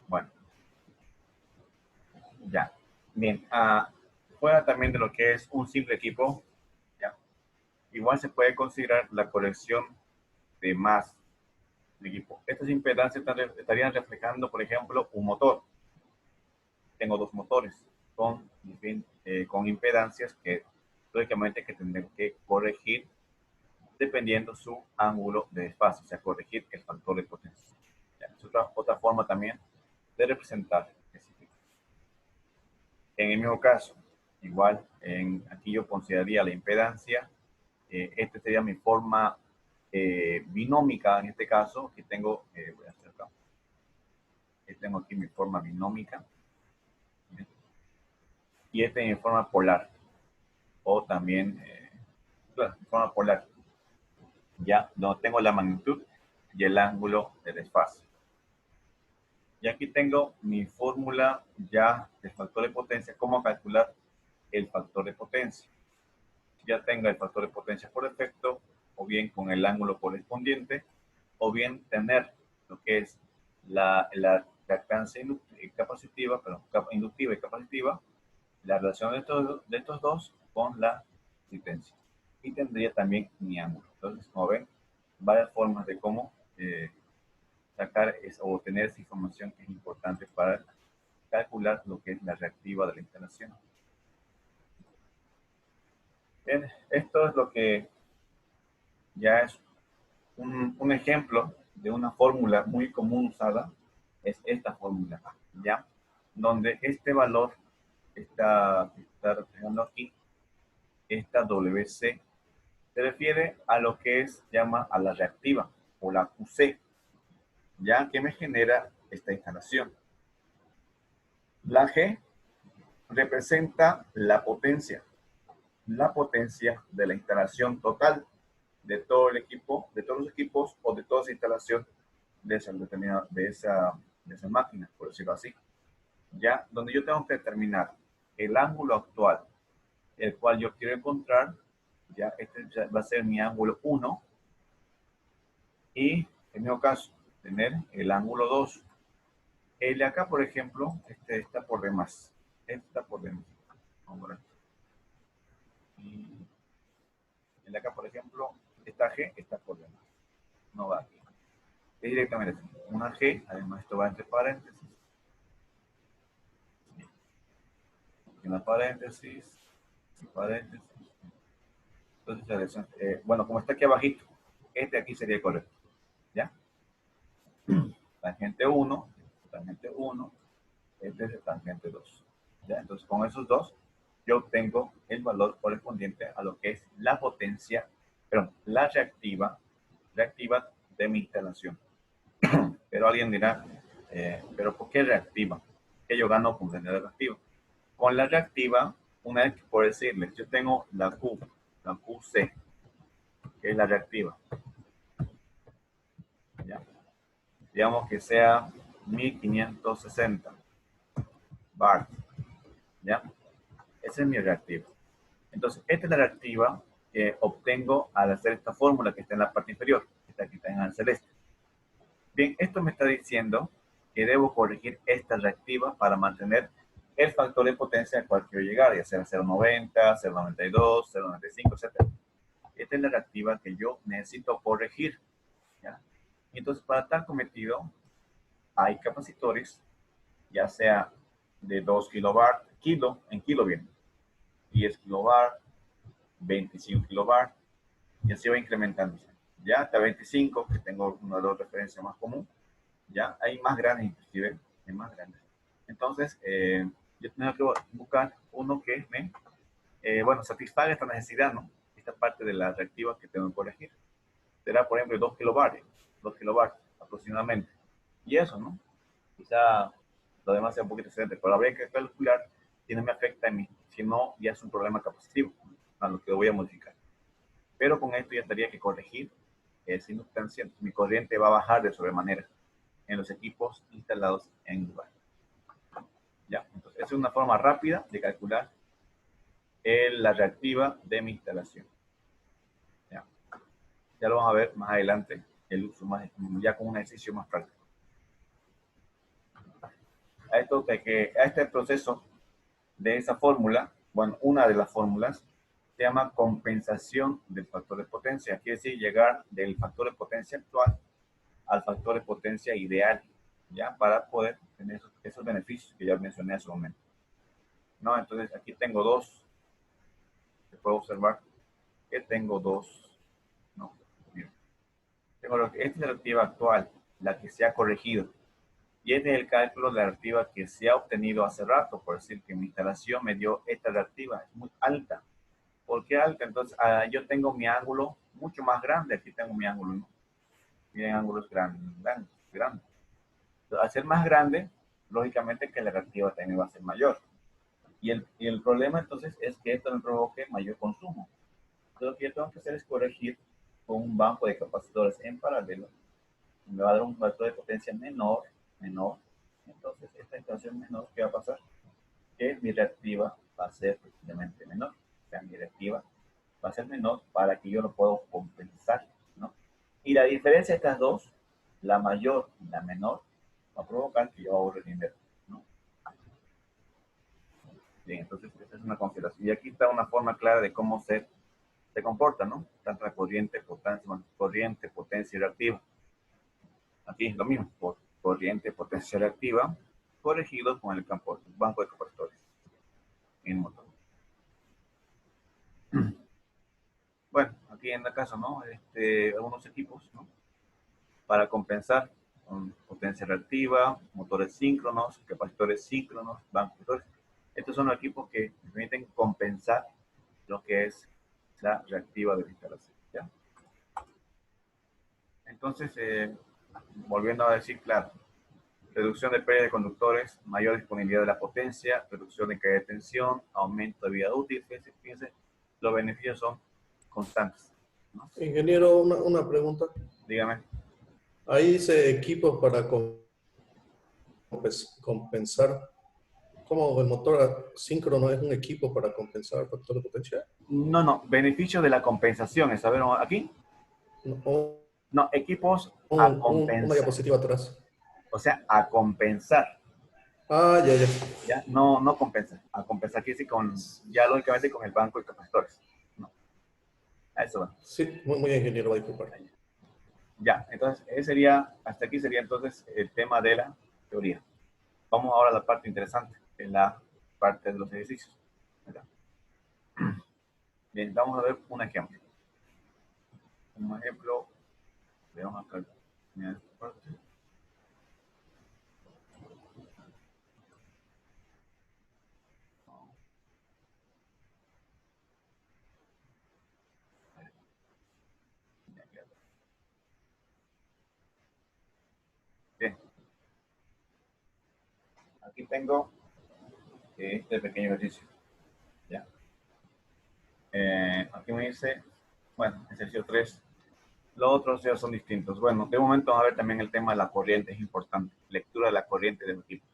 Bueno, ya. Bien, fuera también de lo que es un simple equipo, ya. Igual se puede considerar la colección de más de equipo. Estas impedancias estarían reflejando, por ejemplo, un motor. Tengo dos motores con impedancias que lógicamente que tendré que corregir dependiendo su ángulo de desfase, o sea, corregir el factor de potencia. Ya, es otra forma también de representar ese equipo. En el mismo caso, igual, aquí yo consideraría la impedancia. Esta sería mi forma binómica en este caso, que tengo, voy a hacer acá. Tengo aquí mi forma binómica. Y esta es mi forma polar. O también, claro, forma polar. Ya, donde tengo la magnitud y el ángulo de desfase. Y aquí tengo mi fórmula ya del factor de potencia, cómo calcular el factor de potencia. Ya tenga el factor de potencia por defecto, o bien con el ángulo correspondiente, o bien tener lo que es la reactancia capacitiva, perdón, inductiva y capacitiva, la relación de estos dos con la resistencia. Y tendría también mi ángulo. Entonces, como ven, varias formas de cómo sacar o obtener esa información que es importante para calcular lo que es la reactiva de la instalación. Bien, esto es lo que ya es un ejemplo de una fórmula muy común usada, es esta fórmula, ¿ya? Donde este valor está reflejando aquí, esta WC, se refiere a lo que llama a la reactiva o la QC, ya que me genera esta instalación. La G representa la potencia de la instalación total de todo el equipo, de todos los equipos o de toda esa instalación de esa máquina, por decirlo así. Ya, donde yo tengo que determinar el ángulo actual, el cual yo quiero encontrar, ya este ya va a ser mi ángulo 1, y en mi caso, tener el ángulo 2. El de acá, por ejemplo, este está por demás. Este está por demás. Y el de acá, por ejemplo, esta G está por demás. No va aquí. Es directamente una G, además esto va entre paréntesis. Una paréntesis, paréntesis. Entonces, bueno, como está aquí abajito, este aquí sería correcto. ¿Ya? Tangente 1, tangente 1, este es el tangente 2. ¿Ya? Entonces, con esos dos, yo obtengo el valor correspondiente a lo que es la potencia, perdón, la reactiva de mi instalación. Pero alguien dirá, ¿pero por qué reactiva? ¿Qué yo gano con tener reactiva? Con la reactiva, una vez que por decirles, yo tengo la QC, que es la reactiva. ¿Ya? Digamos que sea 1560 bar. ¿Ya? Esa es mi reactiva. Entonces, esta es la reactiva que obtengo al hacer esta fórmula que está en la parte inferior, que está en el celeste. Bien, esto me está diciendo que debo corregir esta reactiva para mantener el factor de potencia al cual quiero llegar, ya sea 0,90, 0,92, 0,95, etc. Esta es la reactiva que yo necesito corregir. ¿Ya? Y entonces, para tal cometido, hay capacitores, ya sea de 2 kilobar, en kilo bien, 10 kilobar, 25 kilobar, y así va incrementándose. Ya hasta 25, que tengo una de las referencias más común, ya hay más grandes inclusive, hay más grandes. Entonces, yo tengo que buscar uno que me, bueno, satisfaga esta necesidad, ¿no? Esta parte de la reactiva que tengo que corregir. Será, por ejemplo, 2 kilobar aproximadamente. Y eso, ¿no? Quizá lo demás sea un poquito excedente, pero habría que calcular si no me afecta a mí, si no, ya es un problema capacitivo, a lo que voy a modificar. Pero con esto ya estaría que corregir esa inductancia, mi corriente va a bajar de sobremanera en los equipos instalados en lugar. Ya, entonces esa es una forma rápida de calcular la reactiva de mi instalación. Ya lo vamos a ver más adelante, el uso más, ya con un ejercicio más práctico. a este proceso de esa fórmula, bueno, una de las fórmulas, se llama compensación del factor de potencia. Quiere decir llegar del factor de potencia actual al factor de potencia ideal, ¿ya? Para poder tener esos beneficios que ya mencioné hace un momento. ¿No? Entonces, aquí tengo dos. Se puede observar que tengo dos. No, mira. Tengo esta es la reactiva actual, la que se ha corregido. Y este es el cálculo de la reactiva que se ha obtenido hace rato, por decir que mi instalación me dio esta reactiva, es muy alta. ¿Por qué alta? Entonces, yo tengo mi ángulo mucho más grande. Aquí tengo mi ángulo, ¿no? Miren, ángulos grandes. Entonces, al ser más grande, lógicamente que la reactiva también va a ser mayor. Y el problema entonces es que esto me provoque mayor consumo. Entonces, lo que yo tengo que hacer es corregir con un banco de capacitores en paralelo. Me va a dar un factor de potencia menor. Entonces, esta instalación menor, ¿qué va a pasar? Que mi reactiva va a ser precisamente menor. O sea, mi reactiva va a ser menor para que yo lo pueda compensar, ¿no? Y la diferencia de estas dos, la mayor y la menor, va a provocar que yo ahorre dinero, ¿no? Bien, entonces esta es una consideración. Y aquí está una forma clara de cómo se comporta, ¿no? Tanto la corriente, potencia y reactiva. Aquí es lo mismo, por corriente, potencia y reactiva, corregidos con el banco de capacitores en el motor. Bueno, aquí en la casa, ¿no? Algunos equipos, ¿no? Para compensar con potencia reactiva, motores síncronos, capacitores síncronos, bancos de capacitores. Estos son los equipos que permiten compensar lo que es la reactiva de la instalación, ¿ya? Entonces, volviendo a decir, claro, reducción de pérdida de conductores, mayor disponibilidad de la potencia, reducción de caída de tensión, aumento de vida útil. Fíjense, los beneficios son constantes, ¿no? Ingeniero, una pregunta. Dígame. Ahí dice equipos para compensar. ¿Cómo el motor síncrono es un equipo para compensar el factor de potencia? No, beneficio de la compensación, ¿es saber aquí? No, No, equipos a una compensar, diapositiva atrás. o sea, a compensar, Ah, ya. ¿ya? No compensar, a compensar quiere decir ya lógicamente con el banco de capacitores, ¿no? A eso va. Sí, muy ingeniero, va a disculpar. Ya, entonces, hasta aquí sería entonces el tema de la teoría. Vamos ahora a la parte interesante, que es la parte de los ejercicios, ¿verdad? Bien, vamos a ver un ejemplo. Un ejemplo, veamos acá. Mira esta parte. Bien, aquí tengo este pequeño ejercicio, ¿ya? Aquí me dice, bueno, ejercicio 3. Los otros ya son distintos. Bueno, de momento vamos a ver también el tema de la corriente, es importante. Lectura de la corriente del equipo.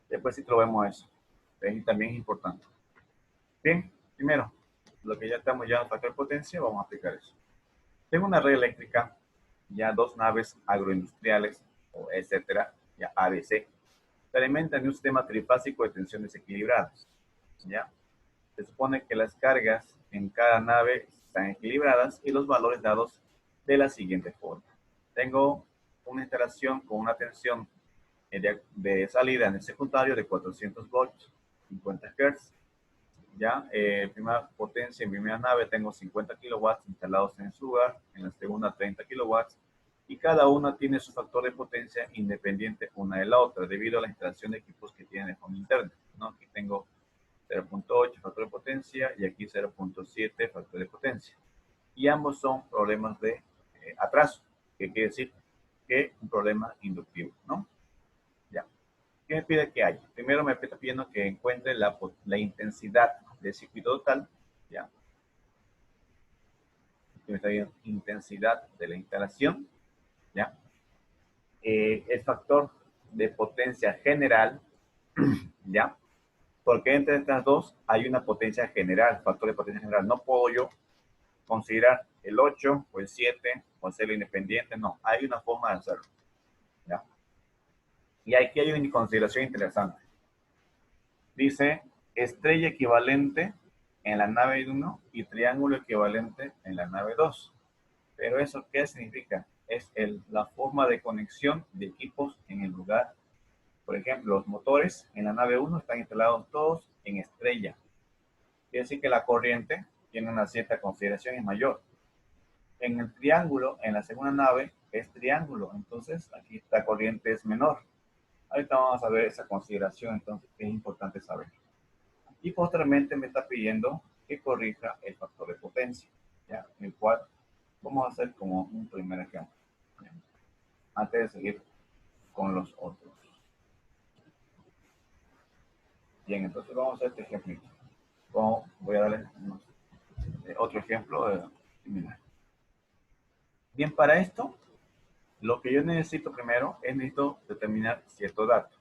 Después sí lo vemos eso. También es importante. Bien, primero, lo que ya estamos ya en factor de potencia, vamos a aplicar eso. Tengo una red eléctrica, ya dos naves agroindustriales, o etcétera, ya ABC, se alimentan de un sistema trifásico de tensiones equilibradas, ¿ya? Se supone que las cargas en cada nave están equilibradas y los valores dados de la siguiente forma. Tengo una instalación con una tensión de salida en el secundario de 400 volts, 50 Hz. Ya, primera potencia en primera nave tengo 50 kilowatts instalados en su lugar, en la segunda 30 kilowatts, y cada una tiene su factor de potencia independiente una de la otra, debido a la instalación de equipos que tienen de forma interna, ¿no? Aquí tengo 0.8 factor de potencia y aquí 0.7 factor de potencia. Y ambos son problemas de atraso, que quiere decir que un problema inductivo, ¿no? Ya. ¿Qué me pide que haya? Primero me está pidiendo que encuentre la intensidad del circuito total, ¿ya? Me está pidiendo intensidad de la instalación, ¿ya? El factor de potencia general, ¿ya? Porque entre estas dos hay una potencia general, factor de potencia general. No puedo yo considerar el 8 o el 7 o hacerlo independiente, no. Hay una forma de hacerlo, ¿ya? Y aquí hay una consideración interesante. Dice estrella equivalente en la nave 1 y triángulo equivalente en la nave 2. Pero eso, ¿qué significa? Es la forma de conexión de equipos en el lugar. Por ejemplo, los motores en la nave 1 están instalados todos en estrella. Quiere decir que la corriente tiene una cierta consideración, es mayor. En el triángulo, en la segunda nave, es triángulo. Entonces, aquí esta corriente es menor. Ahorita vamos a ver esa consideración, entonces, que es importante saber. Y posteriormente me está pidiendo que corrija el factor de potencia, ¿ya? El cual vamos a hacer como un primer ejemplo, ¿ya? Antes de seguir con los otros. Bien, entonces vamos a hacer este ejemplito. Voy a darle otro ejemplo similar. Bien, para esto, lo que yo necesito primero es necesito determinar cierto dato.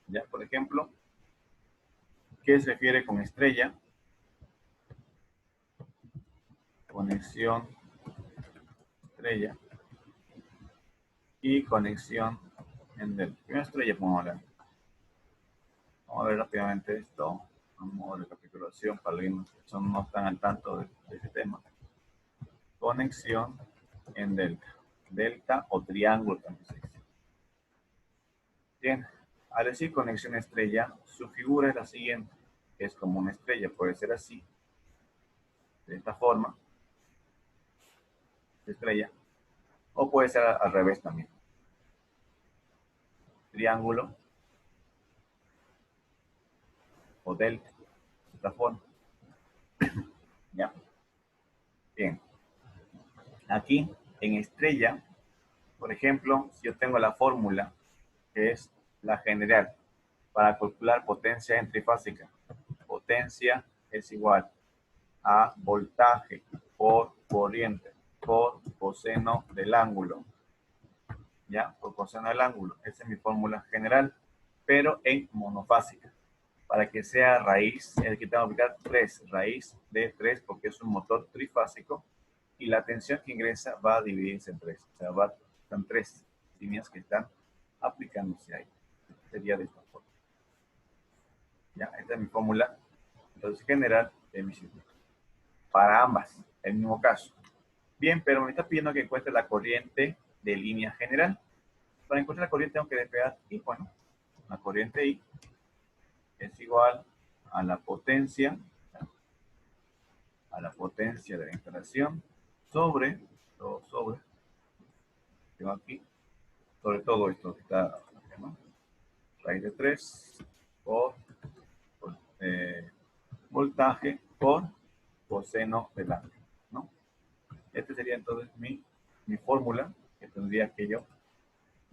¿Ya? Por ejemplo, ¿qué se refiere con estrella? Conexión estrella y conexión en delta. Primera estrella, vamos a hablar. Vamos a ver rápidamente esto. Vamos a recapitulación para los que no están al tanto de este tema. Conexión en delta. Delta o triángulo también se dice. Bien, al decir conexión estrella, su figura es la siguiente. Es como una estrella, puede ser así, de esta forma, de estrella, o puede ser al revés también. Triángulo o delta, de esta forma. ¿Ya? Bien. Aquí, en estrella, por ejemplo, si yo tengo la fórmula, que es la general, para calcular potencia en trifásica. Potencia es igual a voltaje por corriente por coseno del ángulo. ¿Ya? Por coseno del ángulo. Esa es mi fórmula general, pero en monofásica. Para que sea raíz, aquí tengo que aplicar 3, raíz de 3, porque es un motor trifásico, y la tensión que ingresa va a dividirse en 3. O sea, están 3 líneas que están aplicándose ahí. Sería de esta forma. Ya, esta es mi fórmula. Entonces, general de mi circuito. Para ambas, el mismo caso. Bien, pero me está pidiendo que encuentre la corriente de línea general. Para encontrar la corriente tengo que despegar I. Bueno, la corriente I es igual a la potencia de la instalación sobre, tengo aquí, sobre todo esto que está, ¿no? Raíz de 3 por voltaje por coseno del ángulo, ¿no? Este sería entonces mi fórmula, que tendría que yo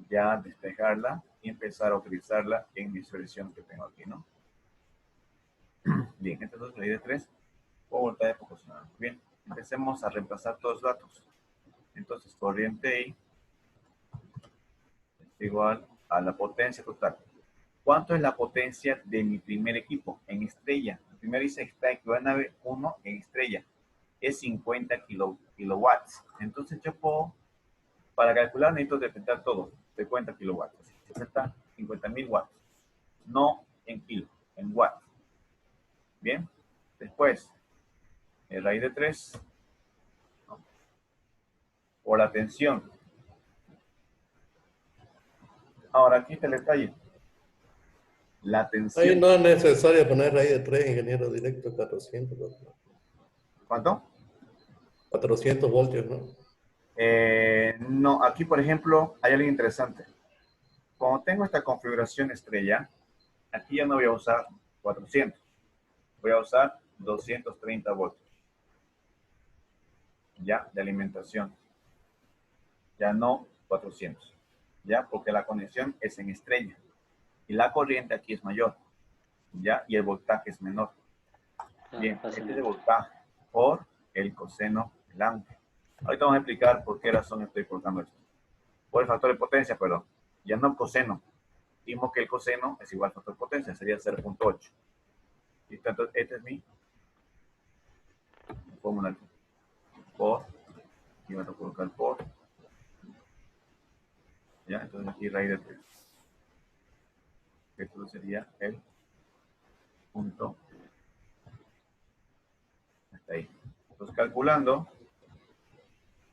ya despejarla y empezar a utilizarla en mi solución que tengo aquí, ¿no? Bien, entonces raíz de 3 por voltaje por coseno. Bien, empecemos a reemplazar todos los datos. Entonces, corriente I es igual a la potencia total. ¿Cuánto es la potencia de mi primer equipo en estrella? El primer dice que está equivalente a 1 en estrella. Es 50 kilowatts. Entonces yo puedo, para calcular necesito detectar todo, 50 kilowatts. 50.000 watts. No en kilos, en watts. Bien. Después, raíz de 3, ¿no? Por la tensión. Ahora aquí está el detalle. La tensión. Ahí no es necesario poner raíz de 3, ingeniero directo, 400. ¿Cuánto? 400 voltios, ¿no? No, aquí por ejemplo hay algo interesante. Cuando tengo esta configuración estrella, aquí ya no voy a usar 400, voy a usar 230 voltios, ya, de alimentación, ya no 400, ya, porque la conexión es en estrella y la corriente aquí es mayor, ya, y el voltaje es menor. Bien, este es el voltaje por el coseno del ángulo. Ahorita vamos a explicar por qué razón estoy colocando esto. Por el factor de potencia, perdón, ya no coseno. Vimos que el coseno es igual al factor de potencia, sería 0.8. Entonces, esta es mi fórmula por, y voy a colocar por, ya, entonces aquí raíz de 3. Esto sería el punto hasta ahí. Entonces, calculando,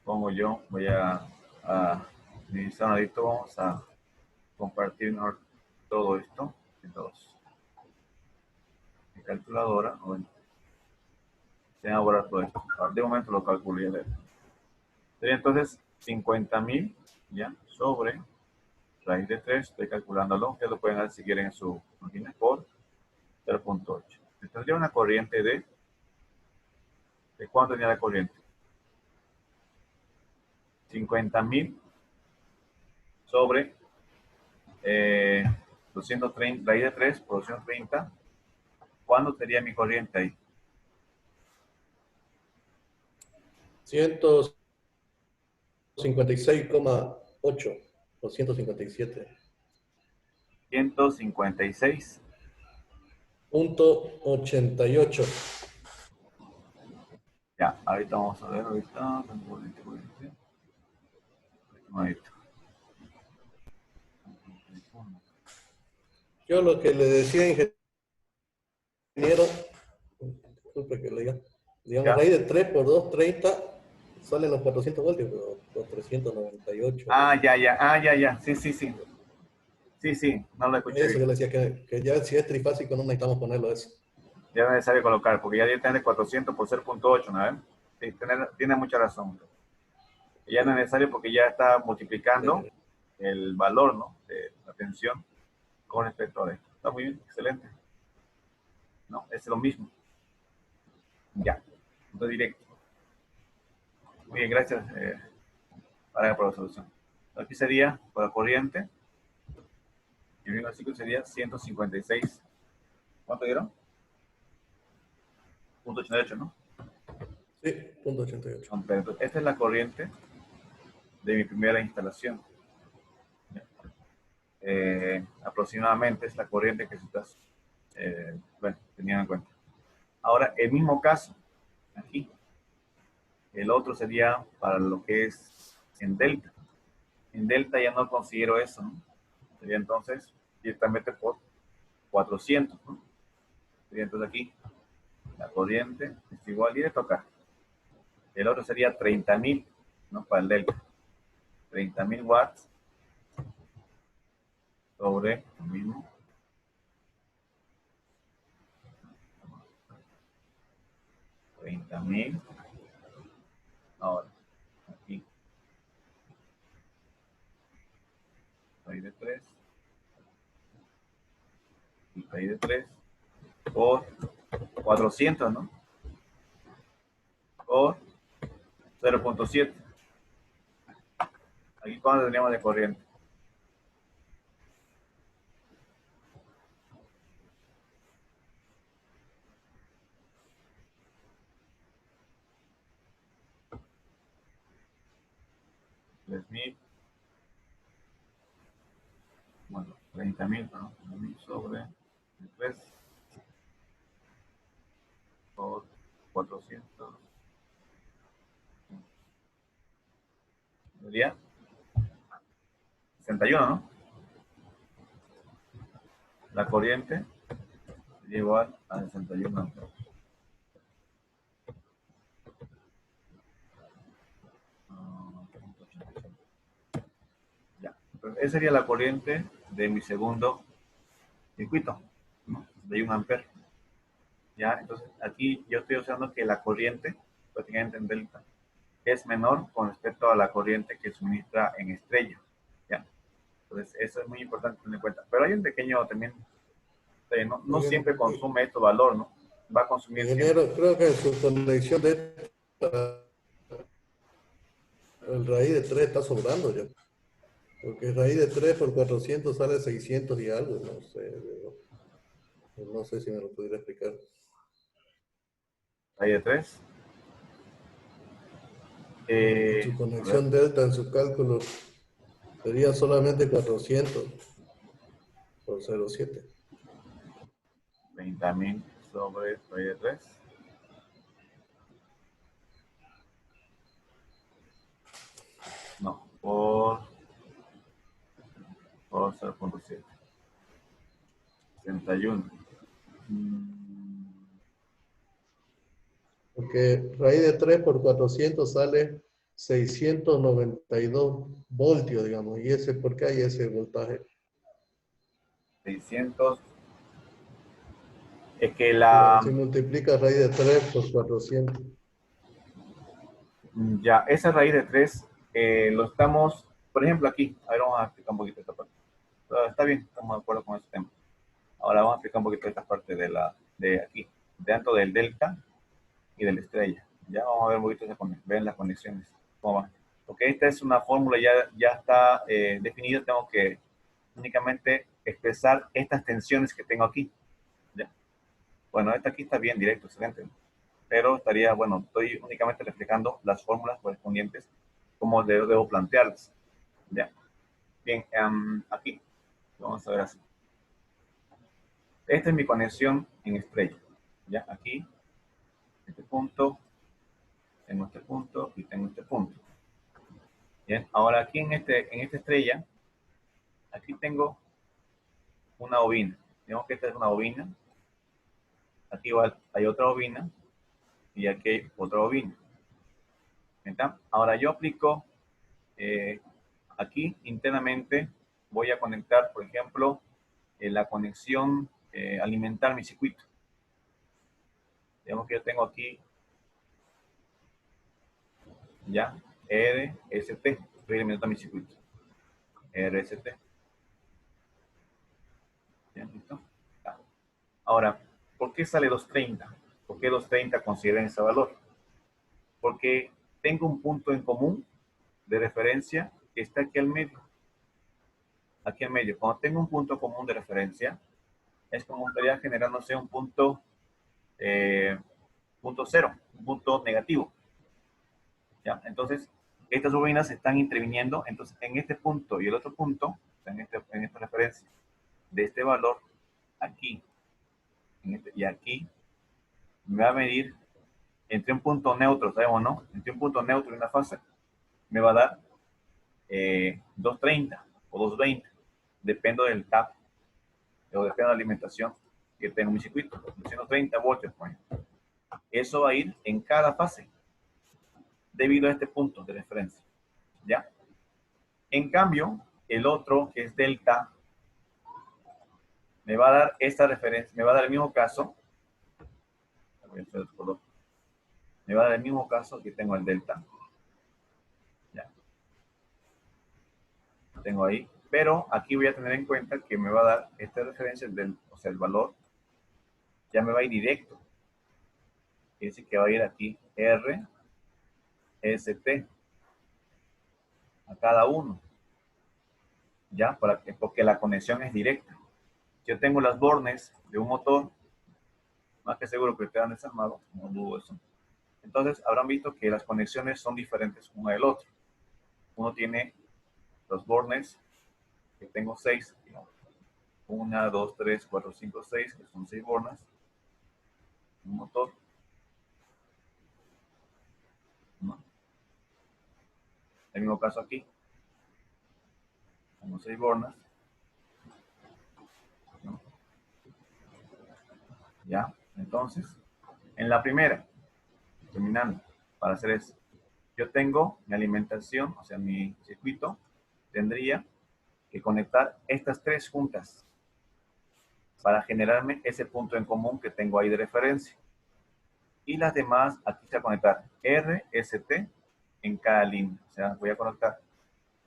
pongo yo, voy a utilizar ahorita, vamos a compartir todo esto en dos. Mi calculadora, bueno, se va a borrar todo esto. De momento lo calculo ya. Sería entonces 50.000, ya, sobre raíz de 3, estoy calculándolo, ustedes lo pueden hacer si quieren en su máquina, por 0.8. Tendría una corriente ¿de cuánto tenía la corriente? 50.000 sobre 230, raíz de 3 por 230. ¿Cuándo sería mi corriente ahí? 156,8 o 157. 156. Punto 88. Ya, ahorita vamos a ver, ahorita. Yo lo que le decía, ingeniero, disculpe que le diga, digamos, ¿Ya? raíz de 3 por 230 salen los 400 voltios, pero los 398. Ya. Sí, sí, sí. Sí, sí, no lo escuché Eso bien. yo le decía que ya si es trifásico no necesitamos ponerlo eso. Ya es necesario colocar, porque ya directamente 400 por 0.8, ¿no? Sí, tiene mucha razón. Ya no es necesario porque ya está multiplicando el valor, ¿no? De la tensión con respecto a esto. Está muy bien, excelente. No, es lo mismo. Ya, punto directo. Muy bien, gracias por la solución. Aquí sería por la corriente. Y el ciclo sería 156. ¿Cuánto dieron? Punto 88, ¿no? Sí, punto 88. Entonces, esta es la corriente de mi primera instalación. Aproximadamente es la corriente que se está teniendo en cuenta. Ahora, el mismo caso, aquí, el otro sería para lo que es en delta. En delta ya no considero eso, ¿no? Sería entonces directamente por 400, ¿no? Sería entonces aquí, la corriente es igual directo acá. El otro sería 30.000, ¿no? Para el delta. 30.000 watts sobre el mismo 30.000. Ahora, aquí, raíz de 3 y raíz de 3 por 400, ¿no? Por 0.7. Aquí cuánto tendríamos de corriente. $3.000, bueno, 30.000, ¿no? 30.000 sobre 3 por 400. Sería 61, ¿no? La corriente sería igual a 61 amperes. Ya. Entonces, esa sería la corriente de mi segundo circuito, ¿no? De 1 amper. Ya, entonces aquí yo estoy usando que la corriente, prácticamente en delta, es menor con respecto a la corriente que suministra en estrella. ¿Ya? Entonces, eso es muy importante tener en cuenta. Pero hay un pequeño también, no siempre consume este valor, ¿no? Va a consumir siempre. Ingeniero, creo que en su conexión de el raíz de 3 está sobrando ya. Porque raíz de 3 por 400 sale 600 y algo, no sé. No sé si me lo pudiera explicar. Ahí de 3. En su A ver, conexión delta, en su cálculo, sería solamente 400 por 0,7. 30.000 sobre raíz de 3. No, por 0.7. 71. Porque raíz de 3 por 400 sale 692 voltios, digamos. ¿Y ese por qué hay ese voltaje? 600. Es que Si multiplica raíz de 3 por 400. ya, esa raíz de 3 lo estamos, por ejemplo, aquí. A ver, vamos a explicar un poquito esta parte. Está bien, estamos de acuerdo con ese tema. Ahora vamos a explicar un poquito esta parte de aquí, dentro del delta y de la estrella. Ya vamos a ver un poquito, ven las conexiones, cómo va. Porque esta es una fórmula, ya está definida, tengo que únicamente expresar estas tensiones que tengo aquí. ¿Ya? Bueno, esta aquí está bien directo, excelente. Pero estaría, bueno, estoy únicamente reflejando las fórmulas correspondientes, cómo debo plantearlas. ¿Ya? Bien, aquí, vamos a ver así. Esta es mi conexión en estrella. ¿Ya? Aquí, este punto, tengo este punto y tengo este punto. Bien, ahora aquí en esta estrella, aquí tengo una bobina. Digamos que esta es una bobina. Aquí hay otra bobina y aquí hay otra bobina. ¿Está? Ahora yo aplico aquí internamente, voy a conectar, por ejemplo, la conexión, alimentar mi circuito. Digamos que yo tengo aquí ya RST, estoy alimentando mi circuito. RST. Bien, ¿listo? Ya. Ahora, ¿por qué sale 230? ¿Por qué 230 consideran ese valor? Porque tengo un punto en común de referencia que está aquí al medio. Aquí al medio. Cuando tengo un punto común de referencia, es como estaría generándose un punto, punto cero, un punto negativo. ¿Ya? Entonces, estas bobinas están interviniendo. Entonces, en este punto y el otro punto, en esta referencia de este valor, aquí y aquí, me va a medir entre un punto neutro, ¿sabemos, no? Entre un punto neutro y una fase, me va a dar 230 o 220, depende del TAP o depende de la alimentación que tengo en mi circuito. 230 voltios, pues. Eso va a ir en cada fase debido a este punto de referencia. ¿Ya? En cambio, el otro, que es delta, me va a dar esta referencia, me va a dar el mismo caso. Me va a dar el mismo caso que tengo el delta. Ya. Tengo ahí. Pero aquí voy a tener en cuenta que me va a dar esta referencia, o sea, el valor, ya me va a ir directo. Quiere decir que va a ir aquí R, ST, a cada uno. ¿Ya? Porque la conexión es directa. Yo tengo las bornes de un motor, más que seguro que ustedes han desarmado, no dudo eso. Entonces habrán visto que las conexiones son diferentes una del otro. Uno tiene los bornes, que tengo 6, 1, 2, 3, 4, 5, 6, que son 6 bornas, un motor. ¿No? El mismo caso aquí. Tengo 6 bornas. ¿No? ¿Ya? Entonces, en la primera, terminando, para hacer eso, yo tengo mi alimentación, o sea, mi circuito, tendría que conectar estas 3 juntas para generarme ese punto en común que tengo ahí de referencia. Y las demás, aquí se va a conectar RST en cada línea. O sea, voy a conectar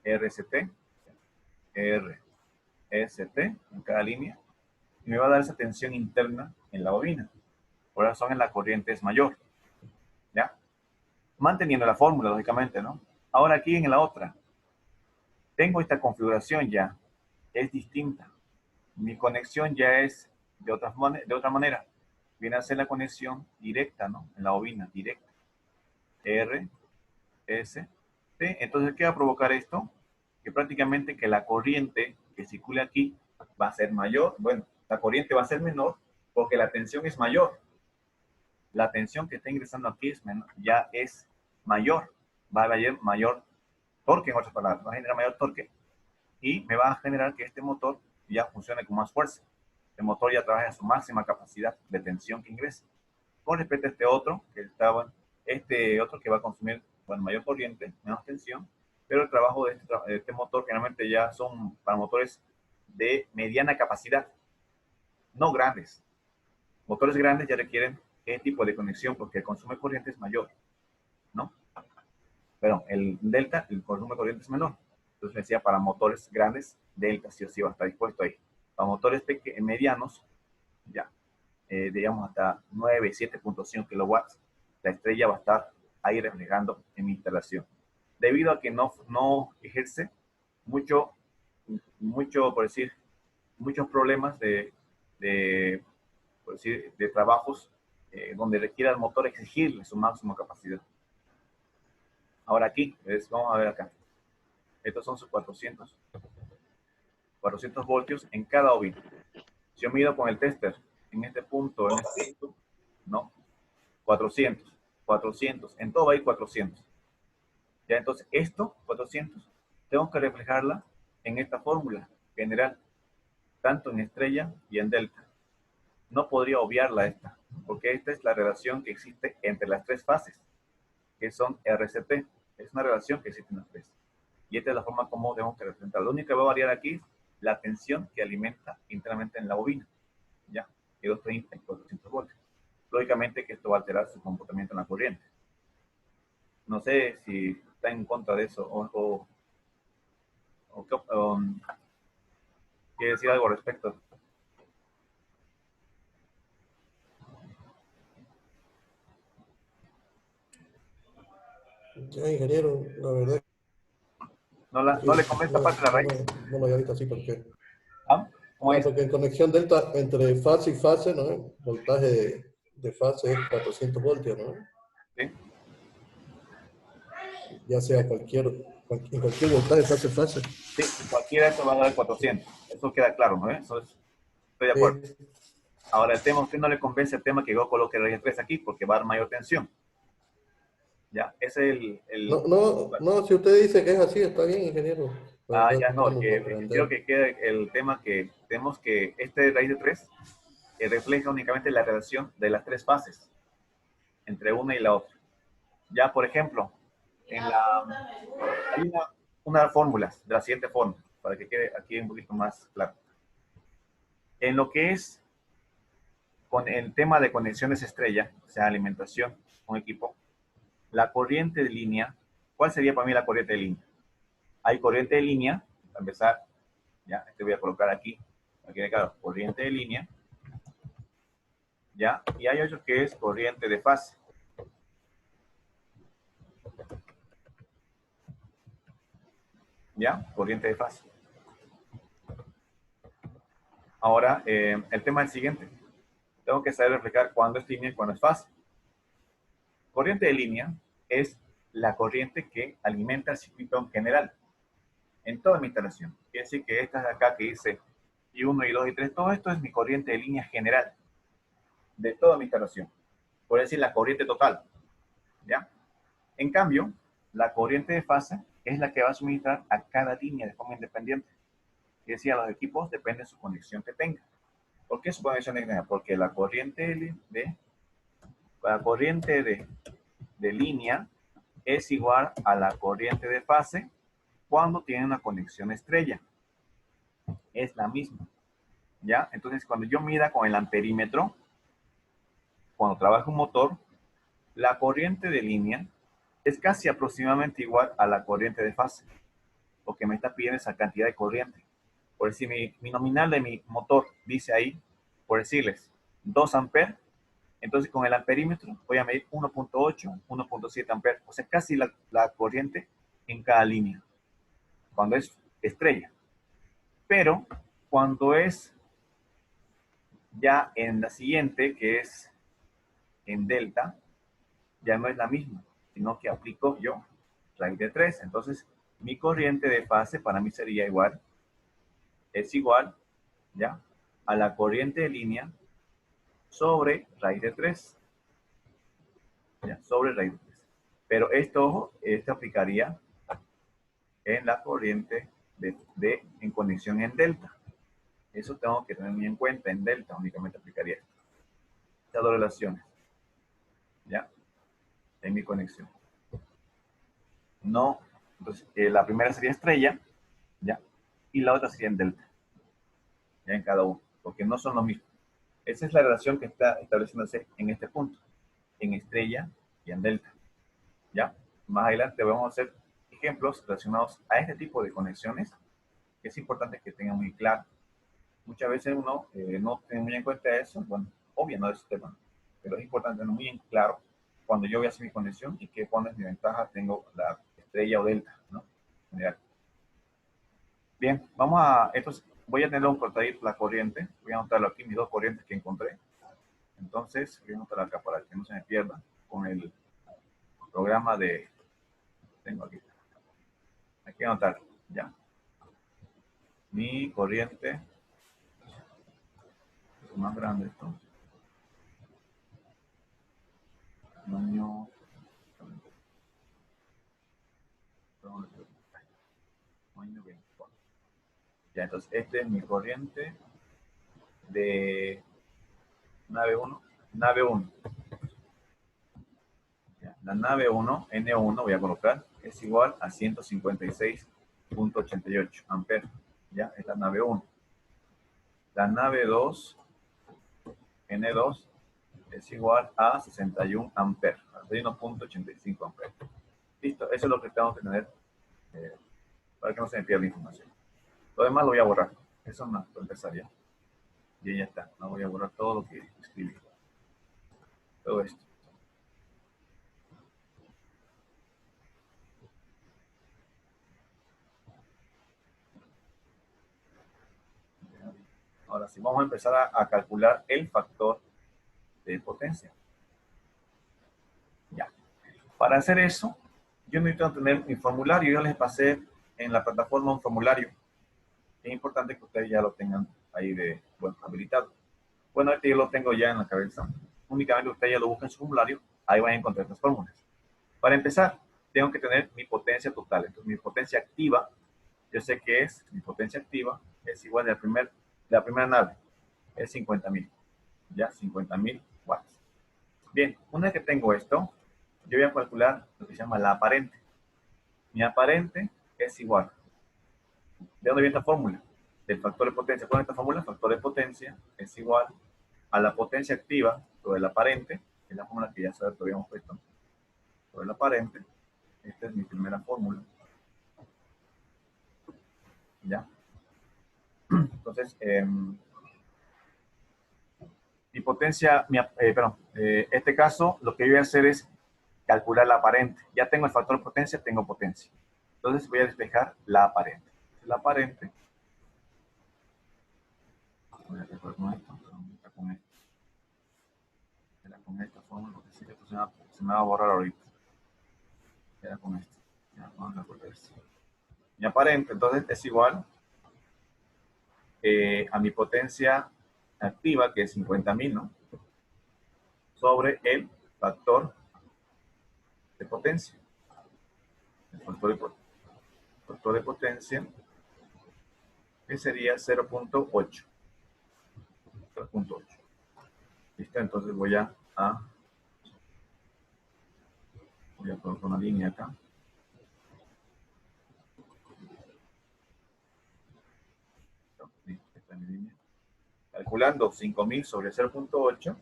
RST, RST en cada línea y me va a dar esa tensión interna en la bobina. Por razón en la corriente es mayor. ¿Ya? Manteniendo la fórmula, lógicamente, ¿no? Ahora aquí en la otra, tengo esta configuración ya, es distinta. Mi conexión ya es de otra manera. Viene a ser la conexión directa, ¿no? En la bobina, directa. R, S, T. Entonces, ¿qué va a provocar esto? Que prácticamente que la corriente que circule aquí va a ser mayor. Bueno, la corriente va a ser menor porque la tensión es mayor. La tensión que está ingresando aquí ya es mayor. Va a haber mayor torque, en otras palabras. Va a generar mayor torque y me va a generar que este motor ya funcione con más fuerza. el motor ya trabaja en su máxima capacidad de tensión que ingresa. Con respecto a este otro, este otro que va a consumir, bueno, mayor corriente, menos tensión, pero el trabajo de este motor generalmente ya son para motores de mediana capacidad, no grandes. Motores grandes ya requieren este tipo de conexión porque el consumo de corriente es mayor, ¿no? Pero el delta, el consumo de corriente es menor. Entonces decía, para motores grandes, delta sí o sí va a estar dispuesto ahí. Para motores medianos, ya, digamos hasta 9, 7.5 kilowatts, la estrella va a estar ahí reflejando en mi instalación. Debido a que no ejerce mucho, por decir, muchos problemas por decir, de trabajos donde requiera el motor exigirle su máxima capacidad. Ahora aquí, vamos a ver acá. Estos son sus 400 voltios en cada ovino. Si yo mido con el tester en este punto, no, 400, en todo hay 400. Ya, entonces, 400, tengo que reflejarla en esta fórmula general, tanto en estrella y en delta. No podría obviarla esta, porque esta es la relación que existe entre las tres fases, que son RCT. Es una relación que existe en las tres. Y esta es la forma como tenemos que representar. Lo único que va a variar aquí es la tensión que alimenta internamente en la bobina. ¿Ya? Y 230 y 400 voltios. Lógicamente que esto va a alterar su comportamiento en la corriente. No sé si está en contra de eso o quiere decir algo al respecto. Ya, ingeniero, la verdad No le convence aparte la raíz. no lo había visto así porque, ¿Ah? ¿Cómo es? porque en conexión delta entre fase y fase, ¿no? El voltaje de fase es 400 voltios, ¿no? ¿Sí? Ya sea en cualquier voltaje fase. Sí, cualquiera de estos va a dar 400. Eso queda claro, ¿no? Estoy de acuerdo. Sí. Ahora, el tema, a usted no le convence el tema que yo coloque raíz 3 aquí porque va a dar mayor tensión. ¿Ya? Ese es No, si usted dice que es así, está bien, ingeniero. Pero ya no, tratamos de porque quiero aprender. que quede el tema que tenemos que este raíz de 3 refleja únicamente la relación de las tres fases entre una y la otra. Ya, por ejemplo, hay una fórmula de la siguiente forma, para que quede aquí un poquito más claro. En lo que es con el tema de conexiones estrella, o sea, alimentación con equipo, la corriente de línea, ¿cuál sería para mí la corriente de línea? Hay corriente de línea, para empezar, ya, este voy a colocar aquí, claro, corriente de línea, ya, y hay otro que es corriente de fase. ¿Ya? Corriente de fase. Ahora, el tema es el siguiente. Tengo que saber reflejar cuándo es línea y cuándo es fase. Corriente de línea es la corriente que alimenta el circuito en general, en toda mi instalación. Quiere decir que esta de acá que dice I1, I2, I3, todo esto es mi corriente de línea general de toda mi instalación. Por decir la corriente total. ¿Ya? En cambio, la corriente de fase es la que va a suministrar a cada línea de forma independiente. Quiere decir, a los equipos depende de su conexión que tenga. ¿Por qué su conexión que tenga? Porque la corriente de línea es igual a la corriente de fase cuando tiene una conexión estrella. Es la misma. ¿Ya? Entonces, cuando yo mida con el amperímetro, cuando trabaja un motor, la corriente de línea es casi aproximadamente igual a la corriente de fase, porque me está pidiendo esa cantidad de corriente. Por decir, mi nominal de mi motor dice ahí, por decirles, 2 amperes, entonces con el amperímetro voy a medir 1.8, 1.7 amperes, o sea, casi la corriente en cada línea, cuando es estrella. Pero cuando es ya en la siguiente, que es en delta, ya no es la misma, sino que aplico yo raíz de 3. Entonces, mi corriente de fase para mí sería igual, es igual, ¿ya? A la corriente de línea sobre raíz de 3. ¿Ya? Sobre raíz de 3. Pero esto, ojo, esto aplicaría en la corriente en conexión en delta. Eso tengo que tener muy en cuenta. En delta únicamente aplicaría esto. Estas dos relaciones. ¿Ya? En mi conexión. No. Entonces, la primera sería estrella. ¿Ya? Y la otra sería en delta. Ya en cada uno. Porque no son lo mismo. Esa es la relación que está estableciéndose en este punto. En estrella y en delta. ¿Ya? Más adelante vamos a hacer ejemplos relacionados a este tipo de conexiones, que es importante que tengan muy claro. Muchas veces uno no tiene muy en cuenta eso, bueno, obvio no es el tema, pero es importante tener muy en claro cuando yo voy a hacer mi conexión y qué pones mi ventaja tengo la estrella o delta, ¿no? General. Bien, vamos a, entonces voy a tener un cortadito la corriente, voy a anotarlo aquí, mis dos corrientes que encontré. Entonces, voy a anotar acá para que no se me pierda con el programa de, tengo aquí, hay que anotar, ya. Mi corriente, es más grande esto, año, año 24. Ya, entonces, este es mi corriente de nave 1. Nave 1. Ya, la nave 1, N1, voy a colocar, es igual a 156.88 amperes. Ya, es la nave 1. La nave 2, N2, es igual a 61 amperes, 61.85 amperes. Listo, eso es lo que tengo que tener para que no se me pierda la información. Lo demás lo voy a borrar. Eso no, lo empezaría. Y ya está. No voy a borrar todo lo que escribí. Todo esto. Ahora sí, vamos a empezar a calcular el factor de potencia. Ya. Para hacer eso, yo necesito tener mi formulario. Yo les pasé en la plataforma un formulario. Es importante que ustedes ya lo tengan ahí de, bueno, habilitado. Bueno, este yo lo tengo ya en la cabeza. Únicamente ustedes ya lo buscan en su formulario. Ahí van a encontrar estas fórmulas. Para empezar, tengo que tener mi potencia total. Entonces, mi potencia activa, yo sé que es, mi potencia activa es igual a la primera nave, es 50.000. Ya, 50.000 watts. Bien, una vez que tengo esto, yo voy a calcular lo que se llama la aparente. Mi aparente es igual. ¿De dónde viene esta fórmula? Del factor de potencia. ¿Cuál es esta fórmula? El factor de potencia es igual a la potencia activa sobre la aparente, que es la fórmula que ya sabes que habíamos puesto, sobre la aparente. Esta es mi primera fórmula. ¿Ya? Entonces, mi potencia, este caso, lo que yo voy a hacer es calcular la aparente. Ya tengo el factor de potencia, tengo potencia. Entonces voy a despejar la aparente. La aparente, voy a despejar con esto, con esto. Era con esta fórmula, porque sí que esto se me va a borrar ahorita. Era con esto. Ya, vamos a recordar esto. Mi aparente, entonces, es igual a mi potencia activa, que es 50.000, ¿no? Sobre el factor de potencia. El factor de potencia, que sería 0.8. 0.8. ¿Listo? Entonces voy a colocar una línea acá. Listo, esta es mi línea. Calculando 5.000 sobre 0.8,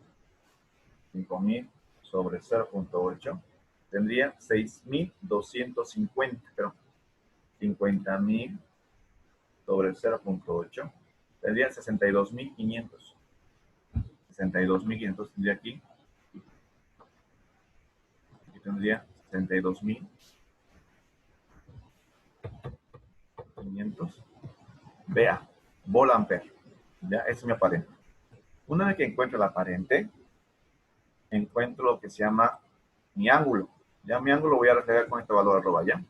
5.000 sobre 0.8, tendría 6.250, pero 50.000 sobre 0.8, tendría 62.500. 62.500 tendría aquí. Aquí tendría 62.500. Vea, volt ampere. Ya, ese es mi aparente. Una vez que encuentro la aparente, encuentro lo que se llama mi ángulo. Ya mi ángulo voy a reflejar con este valor arroba, ya.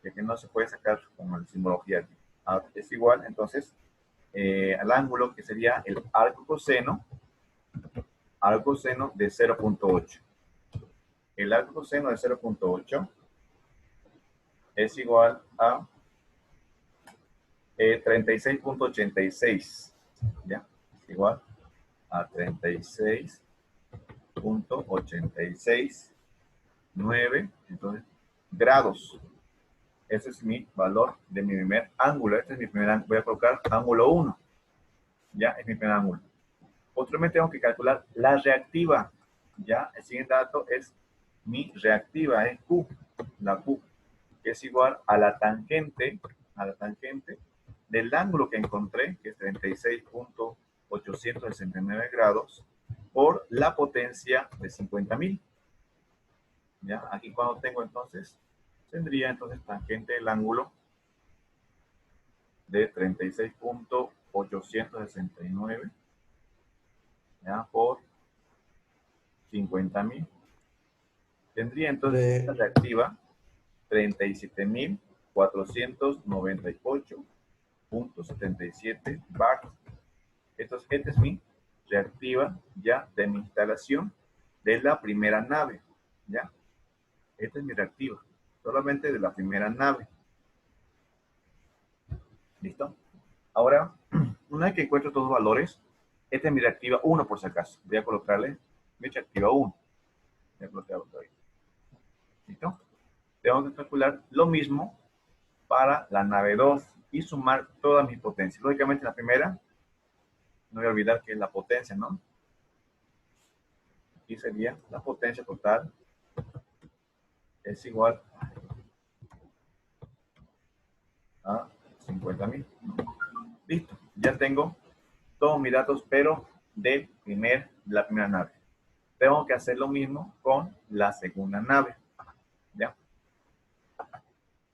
Que no se puede sacar con la simbología aquí. Ahora, es igual, entonces, al ángulo que sería el arco coseno de 0.8. El arco coseno de 0.8 es igual a 36.86. ¿ya? Es igual a 36.869, entonces, grados. Ese es mi valor de mi primer ángulo. Este es mi primer ángulo. Voy a colocar ángulo 1. Ya, es mi primer ángulo. Posteriormente tengo que calcular la reactiva. Ya, el siguiente dato es mi reactiva, es Q, la Q, que es igual a la tangente del ángulo que encontré, que es 36.869 grados, por la potencia de 50.000. ¿Ya? Aquí cuando tengo entonces, tendría entonces tangente del ángulo de 36.869, ¿ya? Por 50.000. Tendría entonces esta reactiva 37.498.77 bar. Entonces, esta es mi reactiva ya de mi instalación de la primera nave. ¿Ya? Esta es mi reactiva, solamente de la primera nave. ¿Listo? Ahora, una vez que encuentro estos dos valores, esta es mi reactiva 1 por si acaso. Voy a colocarle mi reactiva 1. Voy a colocarlo ahí. ¿Listo? Tengo que calcular lo mismo para la nave 2 y sumar todas mis potencias. Lógicamente, la primera, no voy a olvidar que es la potencia, ¿no? Aquí sería la potencia total es igual a 50.000. Listo, ya tengo todos mis datos, pero de la primera nave. Tengo que hacer lo mismo con la segunda nave. ¿Ya?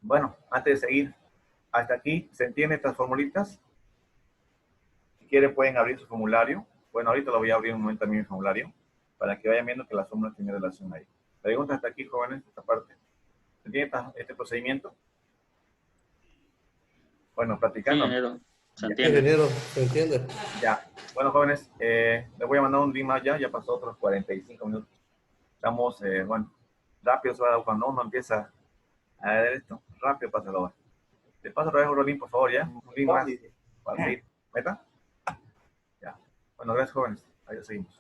Bueno, antes de seguir, hasta aquí, ¿se entienden estas formulitas? Si quieren pueden abrir su formulario. Bueno, ahorita lo voy a abrir un momento también mi formulario, para que vayan viendo que la fórmula tiene relación ahí. Preguntas hasta aquí, jóvenes, esta parte. ¿Se entiende este procedimiento? Bueno, Sí, practicando. ingeniero, se Sí, entiende. ingeniero, ¿se entiende? Ya. Bueno, jóvenes, les voy a mandar un link más ya pasó otros 45 minutos. Estamos, bueno, rápido se va cuando uno empieza a ver esto, rápido pasa la hora. Te paso otra vez un link, por favor, ya. Un link más para seguir. ¿Meta? Ya. Bueno, gracias, jóvenes. Ahí seguimos.